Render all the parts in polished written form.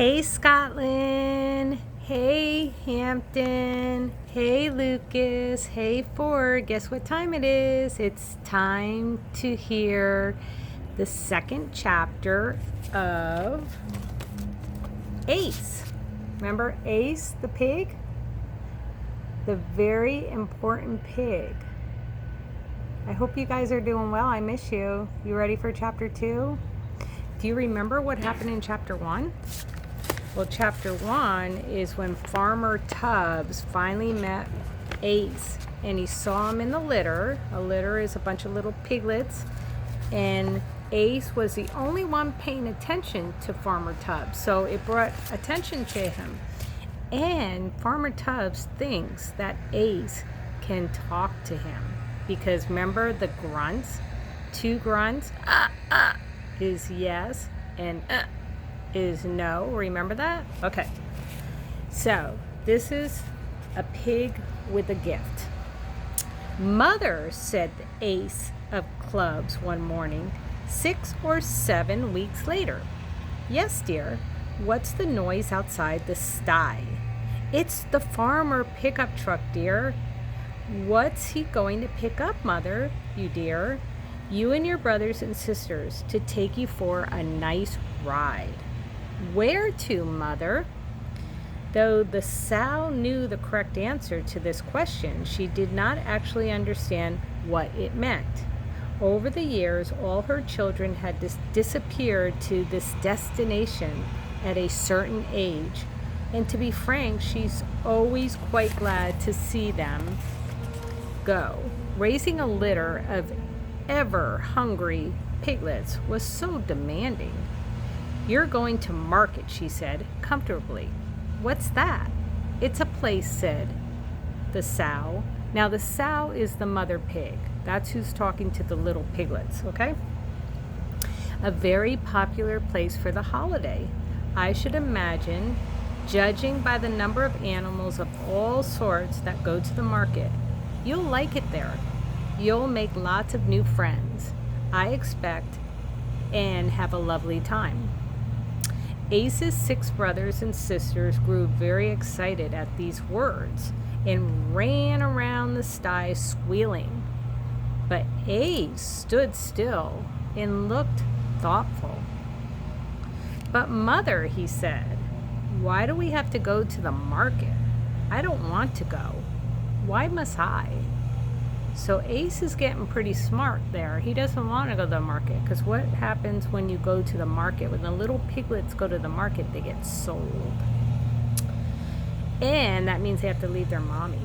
Hey Scotland, hey Hampton, hey Lucas, hey Ford. Guess what time it is? It's time to hear the second chapter of Ace. Remember Ace the pig? The very important pig. I hope you guys are doing well. I miss you. You ready for chapter 2? Do you remember what happened in chapter 1? Well, chapter 1 is when Farmer Tubbs finally met Ace, and he saw him in the litter. A litter is a bunch of little piglets, and Ace was the only one paying attention to Farmer Tubbs, so it brought attention to him. And Farmer Tubbs thinks that Ace can talk to him because remember the grunts? 2 grunts is yes, and is no. Remember that? Okay. So, this is a pig with a gift. Mother, said the Ace of Clubs one morning, 6 or 7 weeks later. Yes, dear. What's the noise outside the sty? It's the farmer pickup truck, dear. What's he going to pick up, Mother, you dear? You and your brothers and sisters to take you for a nice ride. Where to, Mother? Though the sow knew the correct answer to this question, she did not actually understand what it meant. Over the years, all her children had disappeared to this destination at a certain age, and to be frank, she's always quite glad to see them go. Raising a litter of ever-hungry piglets was so demanding. You're going to market, she said, comfortably. What's that? It's a place, said the sow. Now, the sow is the mother pig. That's who's talking to the little piglets, okay? A very popular place for the holiday. I should imagine, judging by the number of animals of all sorts that go to the market. You'll like it there. You'll make lots of new friends, I expect, and have a lovely time. Ace's 6 brothers and sisters grew very excited at these words and ran around the sty squealing. But Ace stood still and looked thoughtful. But Mother, he said, why do we have to go to the market? I don't want to go. Why must I? So Ace is getting pretty smart there. He doesn't want to go to the market because what happens when you go to the market? When the little piglets go to the market, they get sold. And that means they have to leave their mommy.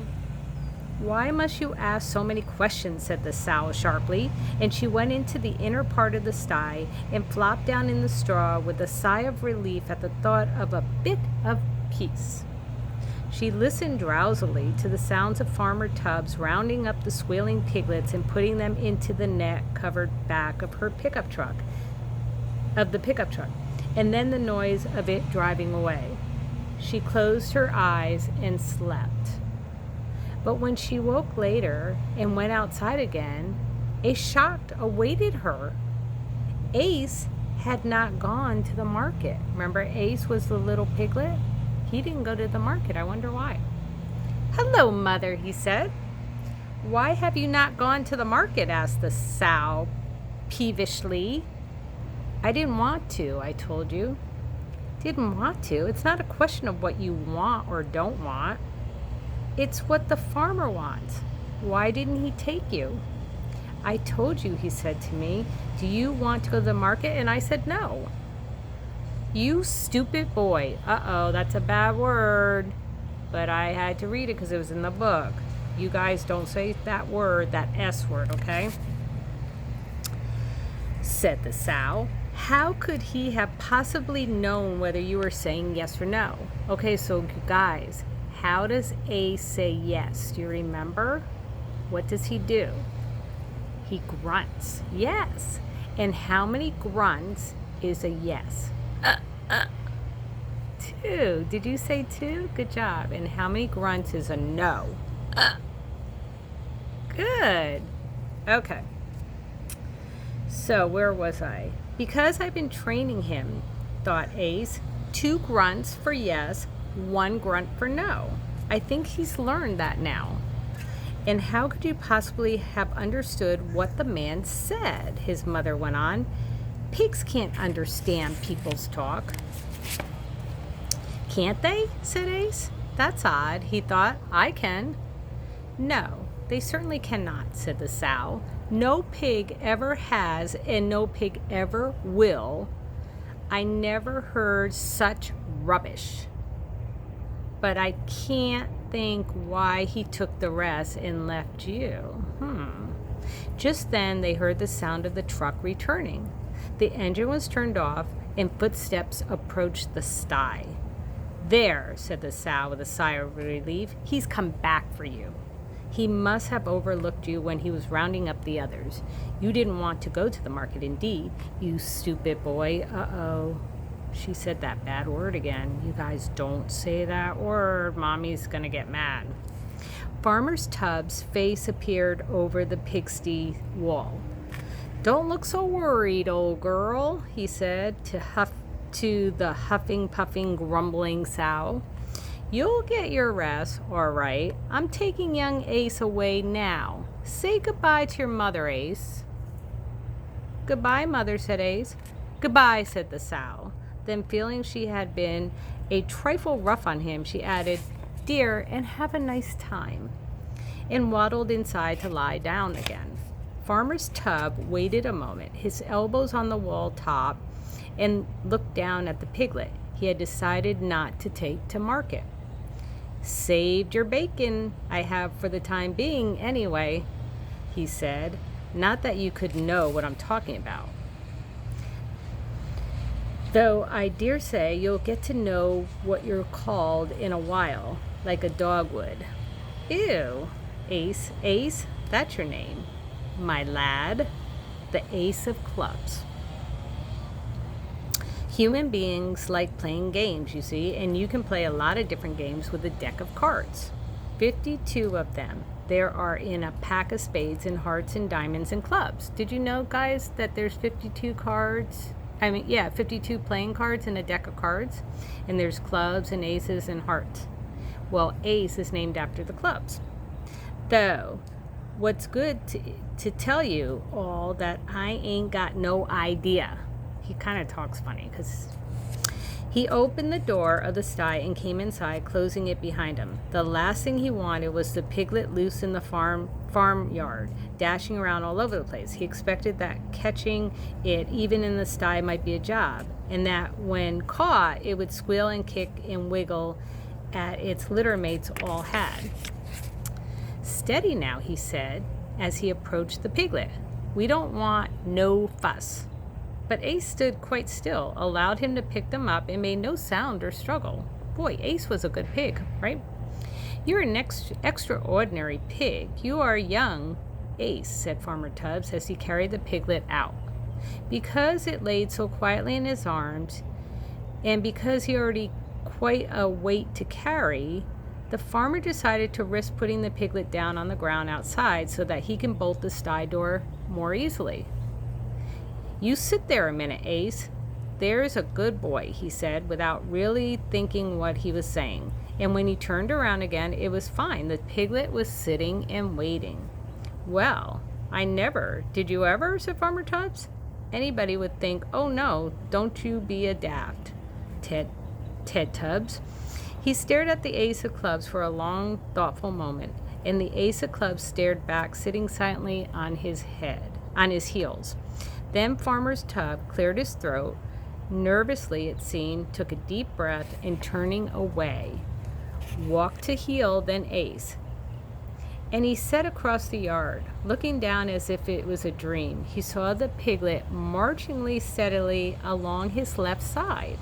Why must you ask so many questions, said the sow sharply, and she went into the inner part of the sty and flopped down in the straw with a sigh of relief at the thought of a bit of peace. She listened drowsily to the sounds of Farmer Tubbs rounding up the squealing piglets and putting them into the net-covered back of the pickup truck, and then the noise of it driving away. She closed her eyes and slept. But when she woke later and went outside again, a shock awaited her. Ace had not gone to the market. Remember, Ace was the little piglet? He didn't go to the market. I wonder why. Hello, Mother, he said. Why have you not gone to the market? Asked the sow peevishly. I didn't want to, I told you. Didn't want to? It's not a question of what you want or don't want. It's what the farmer wants. Why didn't he take you? I told you, he said to me. Do you want to go to the market? And I said no. You stupid boy. Uh-oh, that's a bad word. But I had to read it because it was in the book. You guys don't say that word, that S word, okay? Said the sow. How could he have possibly known whether you were saying yes or no? Okay, so guys, how does Ace say yes? Do you remember? What does he do? He grunts. Yes. And how many grunts is a yes? 2. Did you say 2? Good job. And how many grunts is a no? Good. Okay. So where was I? Because I've been training him, thought Ace, 2 grunts for yes, 1 grunt for no. I think he's learned that now. And how could you possibly have understood what the man said? His mother went on. Pigs can't understand people's talk. Can't they? Said Ace. That's odd, he thought. I can. No, they certainly cannot, said the sow. No pig ever has, and no pig ever will. I never heard such rubbish. But I can't think why he took the rest and left you. Just then they heard the sound of the truck returning. The engine was turned off, and footsteps approached the sty. There, said the sow with a sigh of relief. He's come back for you. He must have overlooked you when he was rounding up the others. You didn't want to go to the market indeed, you stupid boy. Uh-oh. She said that bad word again. You guys don't say that word. Mommy's gonna get mad. Farmer Tubbs' face appeared over the pigsty wall. Don't look so worried, old girl, he said to the huffing, puffing, grumbling sow. You'll get your rest, all right. I'm taking young Ace away now. Say goodbye to your mother, Ace. Goodbye, mother, said Ace. Goodbye, said the sow. Then, feeling she had been a trifle rough on him, she added, Dear, and have a nice time, and waddled inside to lie down again. Farmer Tubbs waited a moment, his elbows on the wall top, and looked down at the piglet he had decided not to take to market. Saved your bacon, I have for the time being anyway, he said. Not that you could know what I'm talking about. Though I dare say you'll get to know what you're called in a while, like a dog would. Ew, Ace, Ace, that's your name. My lad, the ace of clubs. Human beings like playing games, you see, and you can play a lot of different games with a deck of cards. 52 of them. There are in a pack of spades and hearts and diamonds and clubs. Did you know, guys, that there's 52 cards? 52 playing cards in a deck of cards. And there's clubs and aces and hearts. Well, ace is named after the clubs. Though, what's good to tell you all that I ain't got no idea. He kind of talks funny because he opened the door of the sty and came inside, closing it behind him. The last thing he wanted was the piglet loose in the farmyard, dashing around all over the place. He expected that catching it, even in the sty, might be a job, and that when caught, it would squeal and kick and wiggle at its litter mates all had. Steady now, he said, as he approached the piglet. We don't want no fuss. But Ace stood quite still, allowed him to pick them up, and made no sound or struggle. Boy, Ace was a good pig, right? You're an extraordinary pig. You are young, Ace, said Farmer Tubbs as he carried the piglet out. Because it laid so quietly in his arms, and because he already quite a weight to carry, the farmer decided to risk putting the piglet down on the ground outside so that he can bolt the sty door more easily. You sit there a minute, Ace. There's a good boy, he said, without really thinking what he was saying. And when he turned around again, it was fine. The piglet was sitting and waiting. Well, I never. Did you ever? Said Farmer Tubbs. Anybody would think, oh no, don't you be a daft, Ted Tubbs. He stared at the ace of clubs for a long, thoughtful moment, and the ace of clubs stared back, sitting silently on his heels. Then Farmer Tubbs cleared his throat, nervously it seemed, took a deep breath, and turning away, walked to heel, then Ace. And he sat across the yard, looking down as if it was a dream. He saw the piglet marching steadily along his left side,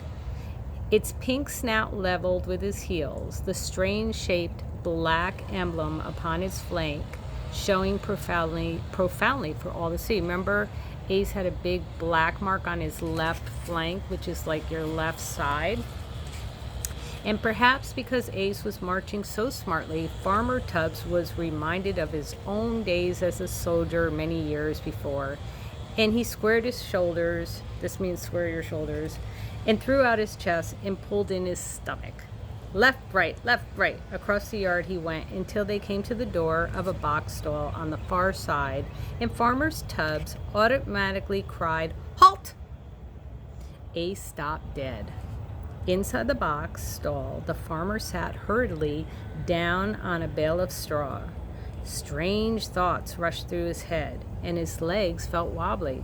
its pink snout leveled with his heels, the strange-shaped black emblem upon its flank showing profoundly for all to see. Remember, Ace had a big black mark on his left flank, which is like your left side. And perhaps because Ace was marching so smartly, Farmer Tubbs was reminded of his own days as a soldier many years before. And he squared his shoulders, this means square your shoulders, and threw out his chest and pulled in his stomach. Left, right, across the yard he went until they came to the door of a box stall on the far side, and Farmer Tubbs automatically cried, "Halt!" Ace stopped dead. Inside the box stall, the farmer sat hurriedly down on a bale of straw. Strange thoughts rushed through his head, and his legs felt wobbly.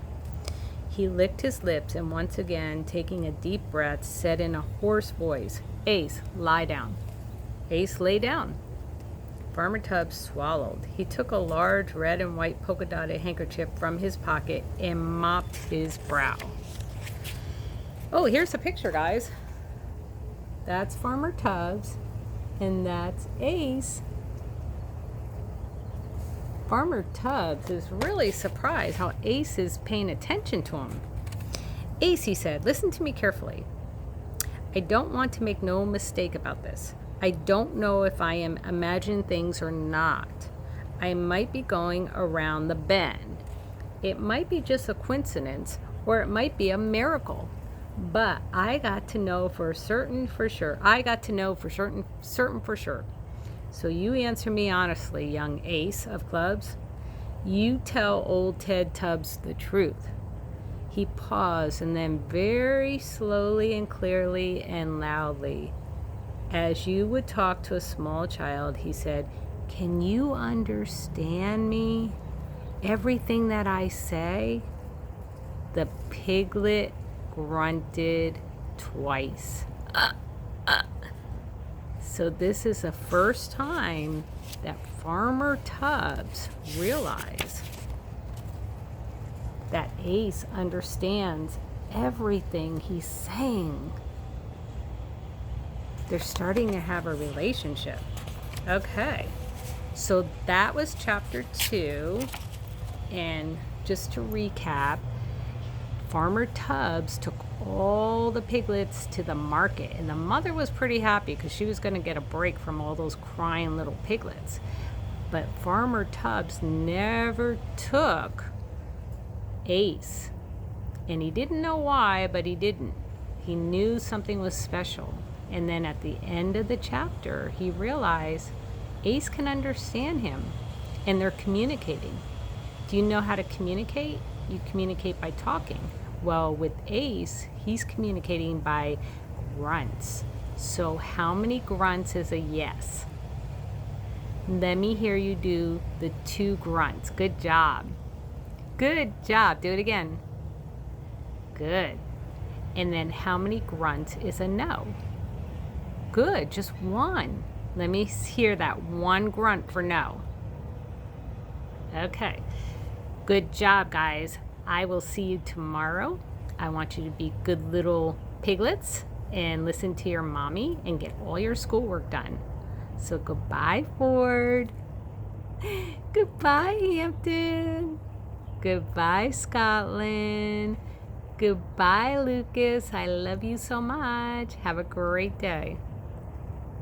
He licked his lips and once again, taking a deep breath, said in a hoarse voice, "Ace, lie down." Ace lay down. Farmer Tubbs swallowed. He took a large red and white polka-dotted handkerchief from his pocket and mopped his brow. Oh, here's a picture, guys. That's Farmer Tubbs, and that's Ace. Farmer Tubbs is really surprised how Ace is paying attention to him. "Ace," he said, "listen to me carefully. I don't want to make no mistake about this. I don't know if I am imagining things or not. I might be going around the bend. It might be just a coincidence, or it might be a miracle. But I got to know for certain for sure. I got to know for certain for sure. So you answer me honestly, young ace of clubs. You tell old Ted Tubbs the truth." He paused and then very slowly and clearly and loudly, as you would talk to a small child, he said, "Can you understand me? Everything that I say?" The piglet grunted twice. So this is the first time that Farmer Tubbs realized that Ace understands everything he's saying. They're starting to have a relationship. Okay, so that was chapter 2. And just to recap, Farmer Tubbs took all the piglets to the market, and the mother was pretty happy because she was going to get a break from all those crying little piglets. But Farmer Tubbs never took Ace, and he didn't know why, but he didn't. He knew something was special. And then at the end of the chapter, he realized Ace can understand him, and they're communicating. Do you know how to communicate? You communicate by talking. Well, with Ace, he's communicating by grunts. So how many grunts is a yes? Let me hear you do the 2 grunts. Good job. Good job. Do it again. Good. And then how many grunts is a no? Good. Just 1. Let me hear that 1 grunt for no. Okay. Good job, guys. I will see you tomorrow. I want you to be good little piglets and listen to your mommy and get all your schoolwork done. So goodbye, Ford. Goodbye, Hampton. Goodbye, Scotland. Goodbye, Lucas. I love you so much. Have a great day.